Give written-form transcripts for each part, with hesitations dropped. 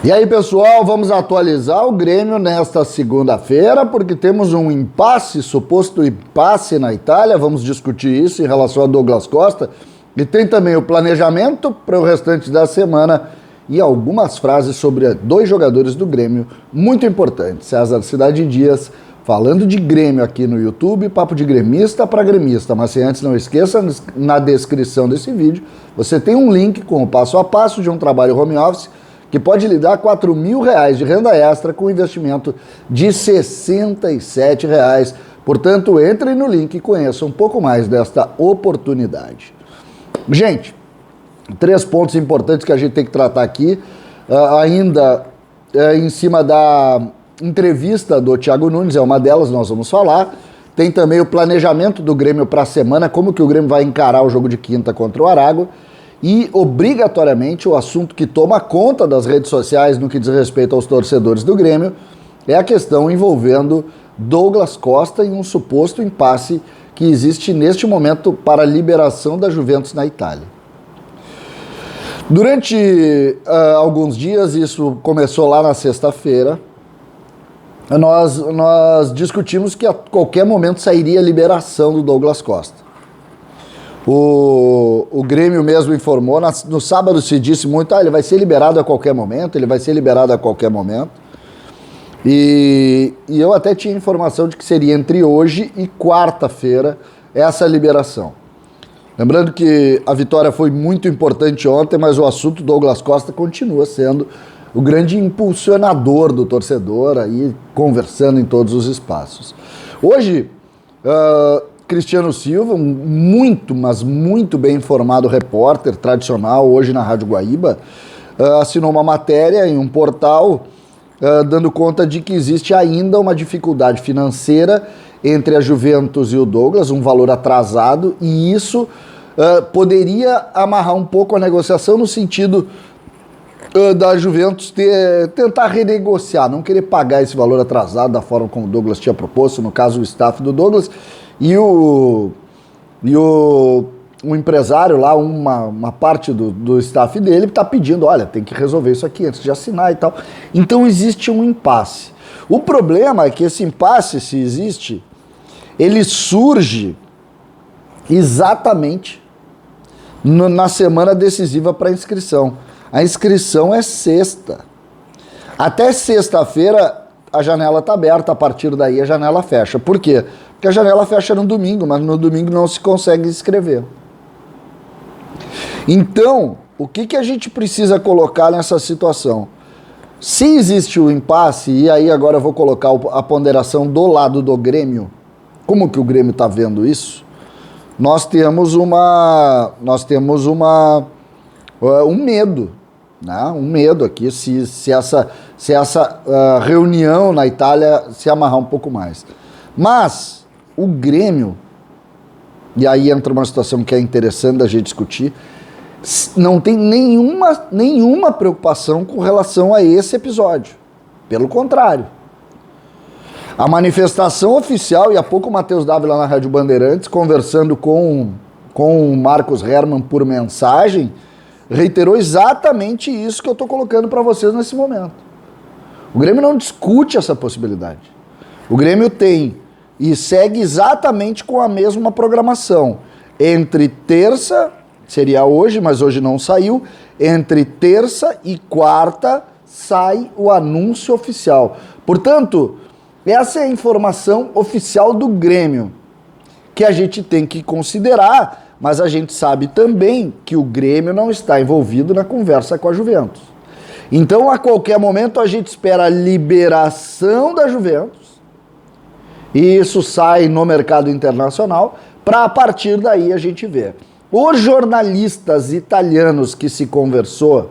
E aí, pessoal, vamos atualizar o Grêmio nesta segunda-feira, porque temos um impasse, suposto impasse na Itália. Vamos discutir isso em relação a Douglas Costa. E tem também o planejamento para o restante da semana e algumas frases sobre dois jogadores do Grêmio muito importantes. César Cidade Dias falando de Grêmio aqui no YouTube, papo de gremista para gremista. Mas se antes não esqueça, na descrição desse vídeo, você tem um link com o passo a passo de um trabalho home office que pode lhe dar R$4.000 de renda extra com investimento de R$67. Portanto, entre no link e conheça um pouco mais desta oportunidade. Gente, 3 pontos importantes que a gente tem que tratar aqui, ainda em cima da entrevista do Thiago Nunes, é uma delas, nós vamos falar. Tem também o planejamento do Grêmio para a semana, como que o Grêmio vai encarar o jogo de quinta contra o Aragua. E, obrigatoriamente, o assunto que toma conta das redes sociais no que diz respeito aos torcedores do Grêmio é a questão envolvendo Douglas Costa e um suposto impasse que existe neste momento para a liberação da Juventus na Itália. Durante alguns dias, isso começou lá na sexta-feira, nós discutimos que a qualquer momento sairia a liberação do Douglas Costa. O Grêmio mesmo informou, no sábado se disse muito, ele vai ser liberado a qualquer momento, E eu até tinha informação de que seria entre hoje e quarta-feira essa liberação. Lembrando que a vitória foi muito importante ontem, mas o assunto Douglas Costa continua sendo o grande impulsionador do torcedor, aí conversando em todos os espaços. Hoje, Cristiano Silva, um muito bem informado repórter tradicional, hoje na Rádio Guaíba, assinou uma matéria em um portal dando conta de que existe ainda uma dificuldade financeira entre a Juventus e o Douglas, um valor atrasado, e isso poderia amarrar um pouco a negociação no sentido da Juventus tentar renegociar, não querer pagar esse valor atrasado da forma como o Douglas tinha proposto, no caso o staff do Douglas, e o empresário lá, uma parte do staff dele está pedindo, olha, tem que resolver isso aqui antes de assinar e tal. Então existe um impasse. O problema é que esse impasse, se existe, ele surge exatamente na semana decisiva para a inscrição. A inscrição é sexta. Até sexta-feira a janela está aberta, a partir daí a janela fecha. Por quê? Porque a janela fecha no domingo, mas no domingo não se consegue inscrever. Então, o que a gente precisa colocar nessa situação? Se existe o impasse, e aí agora eu vou colocar a ponderação do lado do Grêmio, como que o Grêmio está vendo isso? Nós temos um medo, né? Um medo aqui, se essa reunião na Itália se amarrar um pouco mais. Mas o Grêmio, e aí entra uma situação que é interessante da gente discutir, não tem nenhuma preocupação com relação a esse episódio. Pelo contrário. A manifestação oficial, e há pouco o Matheus Dávila na Rádio Bandeirantes, conversando com o Marcos Herman por mensagem, reiterou exatamente isso que eu estou colocando para vocês nesse momento. O Grêmio não discute essa possibilidade. O Grêmio tem e segue exatamente com a mesma programação. Entre terça, seria hoje, mas hoje não saiu, entre terça e quarta sai o anúncio oficial. Portanto, essa é a informação oficial do Grêmio, que a gente tem que considerar, mas a gente sabe também que o Grêmio não está envolvido na conversa com a Juventus. Então, a qualquer momento, a gente espera a liberação da Juventus, e isso sai no mercado internacional, para a partir daí a gente ver. Os jornalistas italianos que se conversou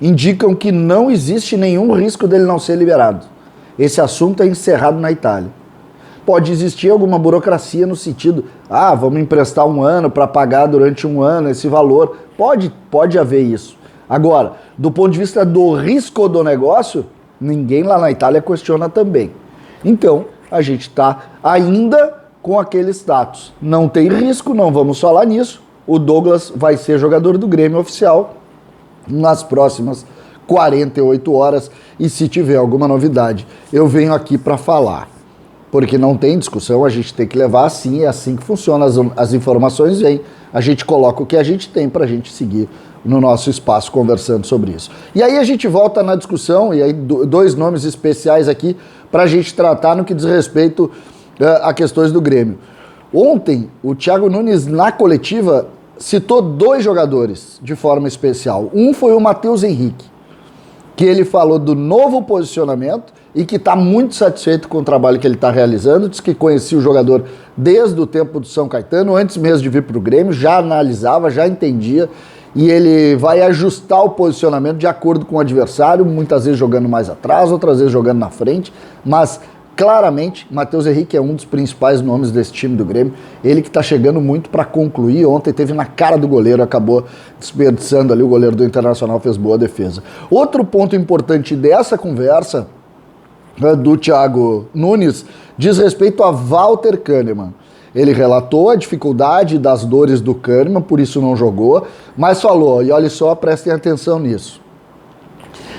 indicam que não existe nenhum risco dele não ser liberado. Esse assunto é encerrado na Itália. Pode existir alguma burocracia no sentido, vamos emprestar 1 ano para pagar durante 1 ano esse valor. Pode haver isso. Agora, do ponto de vista do risco do negócio, ninguém lá na Itália questiona também. Então, a gente está ainda com aquele status. Não tem risco, não vamos falar nisso. O Douglas vai ser jogador do Grêmio oficial nas próximas 48 horas e se tiver alguma novidade, eu venho aqui para falar. Porque não tem discussão, a gente tem que levar assim, é assim que funciona, as informações vêm, a gente coloca o que a gente tem para a gente seguir no nosso espaço conversando sobre isso. E aí a gente volta na discussão, e aí dois nomes especiais aqui para a gente tratar no que diz respeito a questões do Grêmio. Ontem, o Thiago Nunes, na coletiva, citou dois jogadores de forma especial. Um foi o Matheus Henrique, que ele falou do novo posicionamento e que está muito satisfeito com o trabalho que ele está realizando, diz que conhecia o jogador desde o tempo do São Caetano, antes mesmo de vir para o Grêmio, já analisava, já entendia, e ele vai ajustar o posicionamento de acordo com o adversário, muitas vezes jogando mais atrás, outras vezes jogando na frente, mas claramente, Matheus Henrique é um dos principais nomes desse time do Grêmio, ele que está chegando muito para concluir. Ontem teve na cara do goleiro, acabou desperdiçando ali, o goleiro do Internacional fez boa defesa. Outro ponto importante dessa conversa do Thiago Nunes diz respeito a Walter Kahneman. Ele relatou a dificuldade das dores do Kahneman, por isso não jogou, mas falou, e olha só, prestem atenção nisso,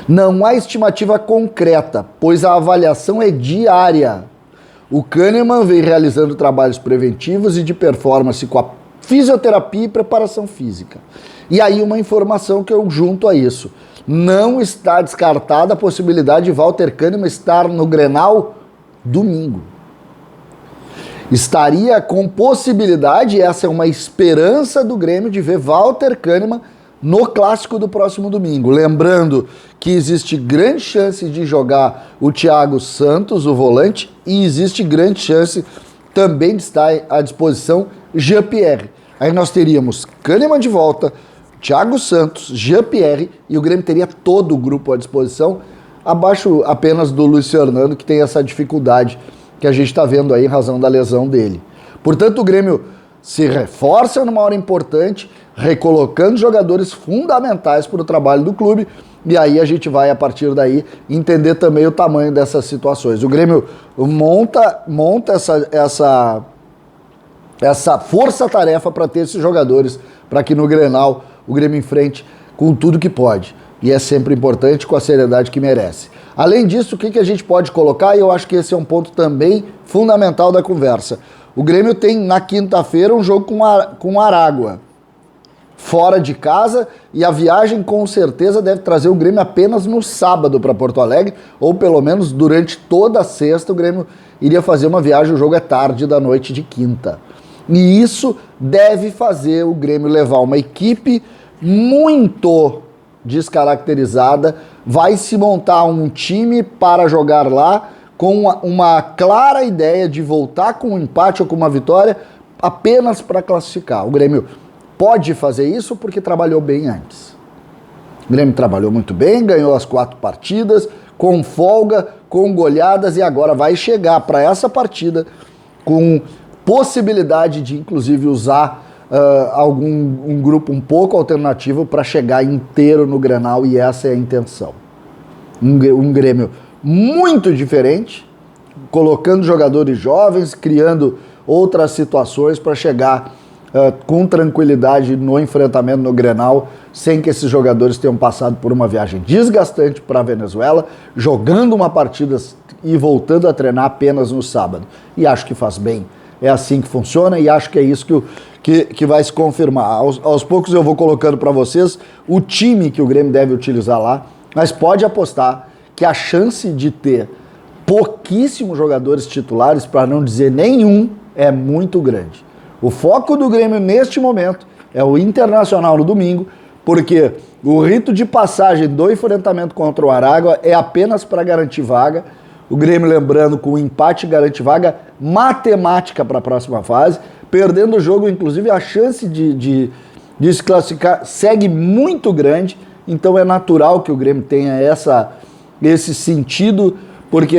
não há estimativa concreta, pois a avaliação é diária. O Kahneman vem realizando trabalhos preventivos e de performance com a fisioterapia e preparação física. E aí uma informação que eu junto a isso. Não está descartada a possibilidade de Walter Kahneman estar no Grenal domingo. Estaria com possibilidade, essa é uma esperança do Grêmio, de ver Walter Kahneman no clássico do próximo domingo. Lembrando que existe grande chance de jogar o Thiago Santos, o volante, e existe grande chance também de estar à disposição Jean-Pierre. Aí nós teríamos Kahneman de volta, Thiago Santos, Jean-Pierre, e o Grêmio teria todo o grupo à disposição, abaixo apenas do Luiz Fernando, que tem essa dificuldade que a gente está vendo aí em razão da lesão dele. Portanto, o Grêmio se reforça numa hora importante, recolocando jogadores fundamentais para o trabalho do clube, e aí a gente vai, a partir daí, entender também o tamanho dessas situações. O Grêmio monta essa força-tarefa para ter esses jogadores, para que no Grenal o Grêmio enfrente com tudo que pode. E é sempre importante, com a seriedade que merece. Além disso, o que a gente pode colocar, e eu acho que esse é um ponto também fundamental da conversa. O Grêmio tem, na quinta-feira, um jogo com o Aragua, fora de casa, e a viagem com certeza deve trazer o Grêmio apenas no sábado para Porto Alegre, ou pelo menos durante toda a sexta o Grêmio iria fazer uma viagem, o jogo é tarde da noite de quinta. E isso deve fazer o Grêmio levar uma equipe muito descaracterizada, vai se montar um time para jogar lá com uma clara ideia de voltar com um empate ou com uma vitória apenas para classificar. O Grêmio pode fazer isso porque trabalhou bem antes. O Grêmio trabalhou muito bem, ganhou as 4 partidas, com folga, com goleadas, e agora vai chegar para essa partida com possibilidade de, inclusive, usar um grupo um pouco alternativo para chegar inteiro no Grenal, e essa é a intenção. Um Grêmio muito diferente, colocando jogadores jovens, criando outras situações para chegar com tranquilidade no enfrentamento no Grenal, sem que esses jogadores tenham passado por uma viagem desgastante para a Venezuela, jogando uma partida e voltando a treinar apenas no sábado. E acho que faz bem. É assim que funciona, e acho que é isso que vai se confirmar. Aos poucos eu vou colocando para vocês o time que o Grêmio deve utilizar lá, mas pode apostar que a chance de ter pouquíssimos jogadores titulares, para não dizer nenhum, é muito grande. O foco do Grêmio neste momento é o Internacional no domingo, porque o rito de passagem do enfrentamento contra o Aragua é apenas para garantir vaga. O Grêmio, lembrando, com o empate garante vaga matemática para a próxima fase. Perdendo o jogo, inclusive, a chance de se classificar segue muito grande. Então é natural que o Grêmio tenha esse sentido, porque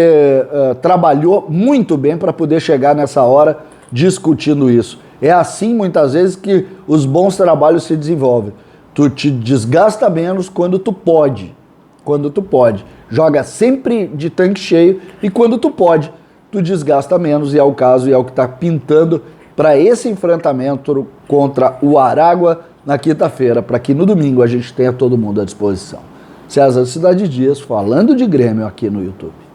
trabalhou muito bem para poder chegar nessa hora discutindo isso. É assim, muitas vezes, que os bons trabalhos se desenvolvem. Tu te desgasta menos quando tu pode. Quando tu pode. Joga sempre de tanque cheio, e quando tu pode, tu desgasta menos, e é o caso, e é o que está pintando para esse enfrentamento contra o Aragua na quinta-feira, para que no domingo a gente tenha todo mundo à disposição. César Cidade Dias falando de Grêmio aqui no YouTube.